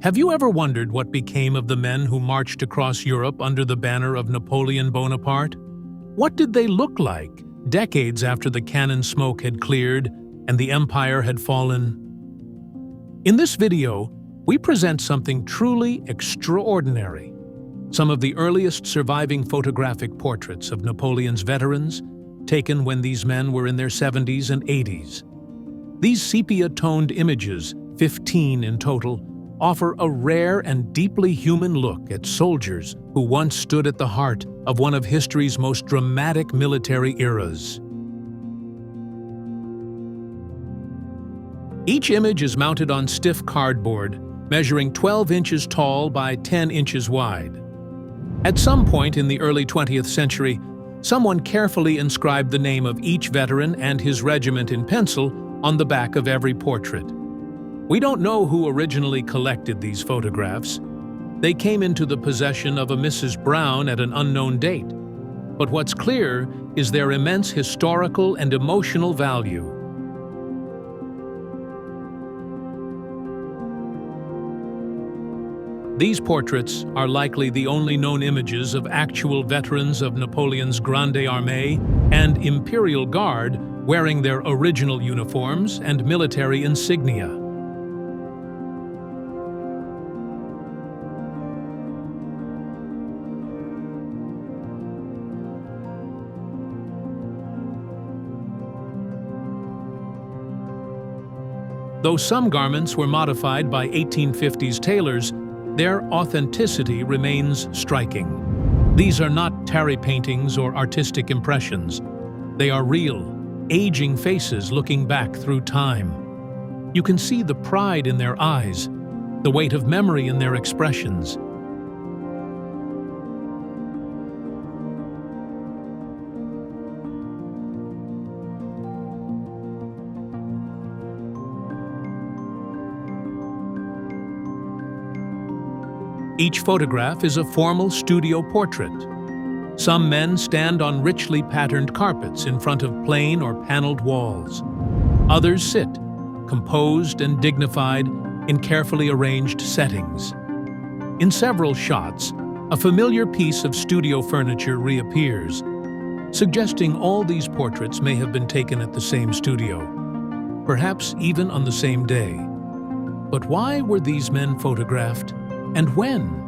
Have you ever wondered what became of the men who marched across Europe under the banner of Napoleon Bonaparte? What did they look like decades after the cannon smoke had cleared and the empire had fallen? In this video, we present something truly extraordinary. Some of the earliest surviving photographic portraits of Napoleon's veterans, taken when these men were in their 70s and 80s. These sepia-toned images, 15 in total, offer a rare and deeply human look at soldiers who once stood at the heart of one of history's most dramatic military eras. Each image is mounted on stiff cardboard, measuring 12 inches tall by 10 inches wide. At some point in the early 20th century, someone carefully inscribed the name of each veteran and his regiment in pencil on the back of every portrait. We don't know who originally collected these photographs. They came into the possession of a Mrs. Brown at an unknown date. But what's clear is their immense historical and emotional value. These portraits are likely the only known images of actual veterans of Napoleon's Grand Armée and Imperial Guard wearing their original uniforms and military insignia. Though some garments were modified by 1850s tailors, their authenticity remains striking. These are not tarry paintings or artistic impressions. They are real, aging faces looking back through time. You can see the pride in their eyes, the weight of memory in their expressions. Each photograph is a formal studio portrait. Some men stand on richly patterned carpets in front of plain or paneled walls. Others sit, composed and dignified, in carefully arranged settings. In several shots, a familiar piece of studio furniture reappears, suggesting all these portraits may have been taken at the same studio, perhaps even on the same day. But why were these men photographed? And when?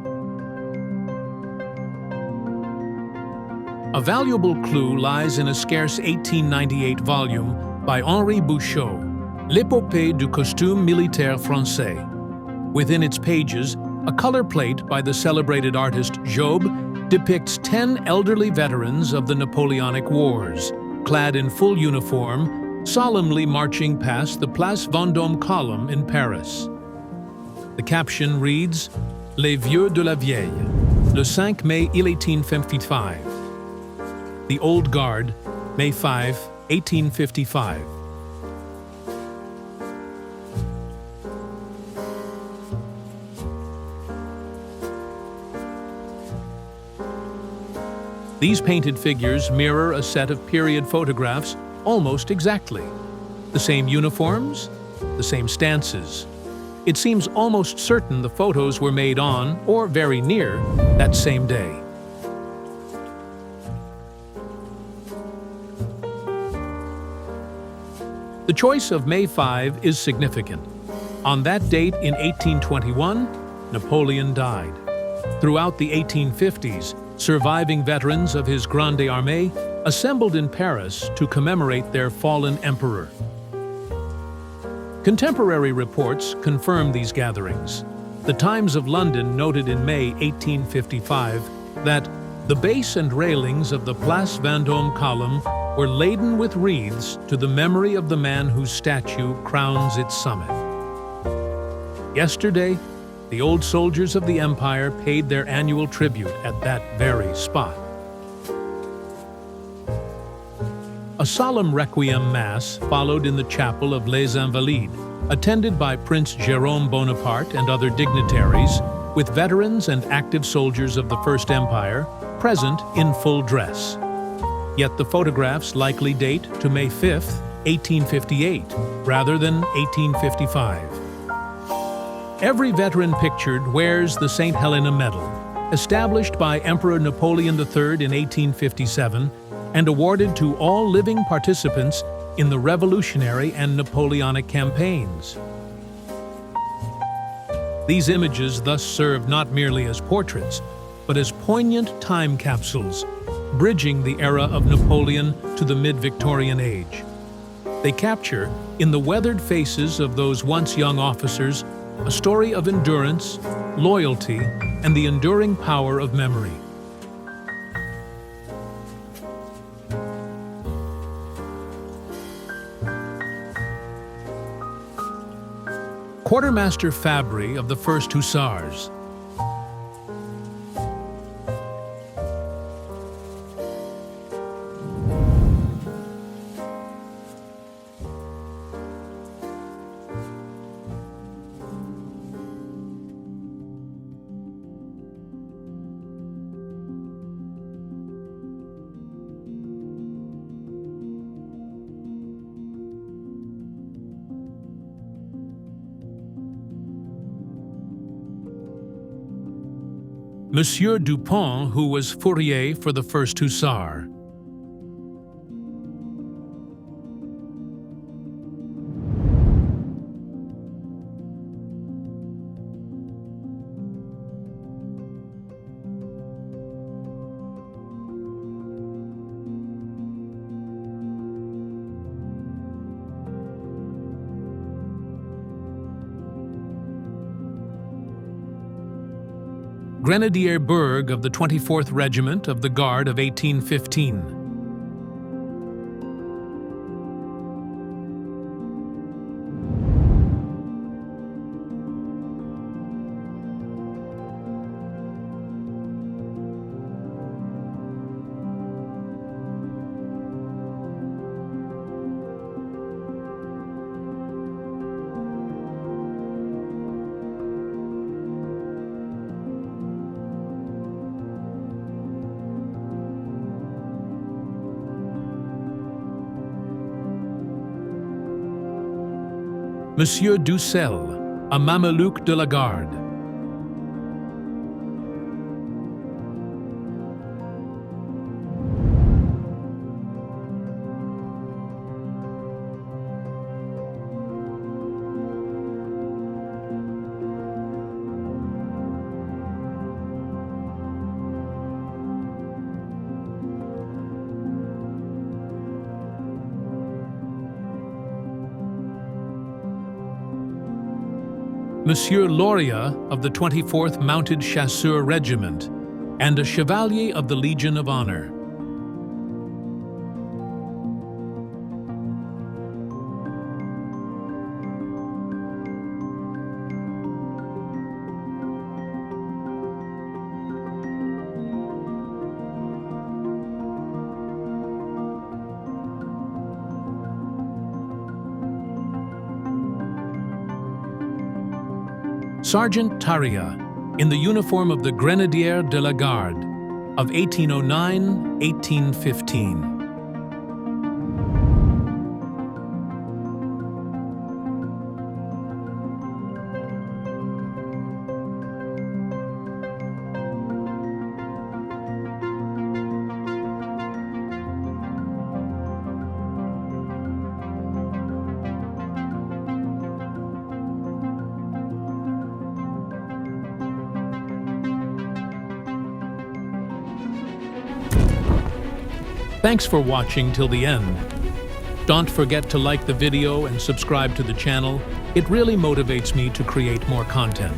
A valuable clue lies in a scarce 1898 volume by Henri Bouchot, L'épopée du costume militaire français. Within its pages, a color plate by the celebrated artist Job depicts 10 elderly veterans of the Napoleonic Wars, clad in full uniform, solemnly marching past the Place Vendôme column in Paris. The caption reads, Les vieux de la vieille, le 5 mai 1855. The Old Guard, May 5, 1855. These painted figures mirror a set of period photographs almost exactly. The same uniforms, the same stances. It seems almost certain the photos were made on, or very near, that same day. The choice of May 5 is significant. On that date in 1821, Napoleon died. Throughout the 1850s, surviving veterans of his Grand Armée assembled in Paris to commemorate their fallen emperor. Contemporary reports confirm these gatherings. The Times of London noted in May 1855 that the base and railings of the Place Vendôme column were laden with wreaths to the memory of the man whose statue crowns its summit. Yesterday, the old soldiers of the empire paid their annual tribute at that very spot. A solemn requiem mass followed in the chapel of Les Invalides, attended by Prince Jérôme Bonaparte and other dignitaries, with veterans and active soldiers of the First Empire present in full dress. Yet the photographs likely date to May 5, 1858, rather than 1855. Every veteran pictured wears the St. Helena Medal, established by Emperor Napoleon III in 1857 and awarded to all living participants in the Revolutionary and Napoleonic campaigns. These images thus serve not merely as portraits, but as poignant time capsules, bridging the era of Napoleon to the mid-Victorian age. They capture, in the weathered faces of those once young officers, a story of endurance, loyalty, and the enduring power of memory. Quartermaster Fabry of the 1st Hussars. Monsieur Dupont, who was fourrier for the 1st Hussar. Grenadier Burg of the 24th Regiment of the Guard of 1815. Monsieur Ducel, a Mameluke de la Garde. Monsieur Loria of the 24th Mounted Chasseur Regiment, and a Chevalier of the Legion of Honor. Sergeant Taria, in the uniform of the Grenadier de la Garde of 1809-1815. Thanks for watching till the end. Don't forget to like the video and subscribe to the channel. It really motivates me to create more content.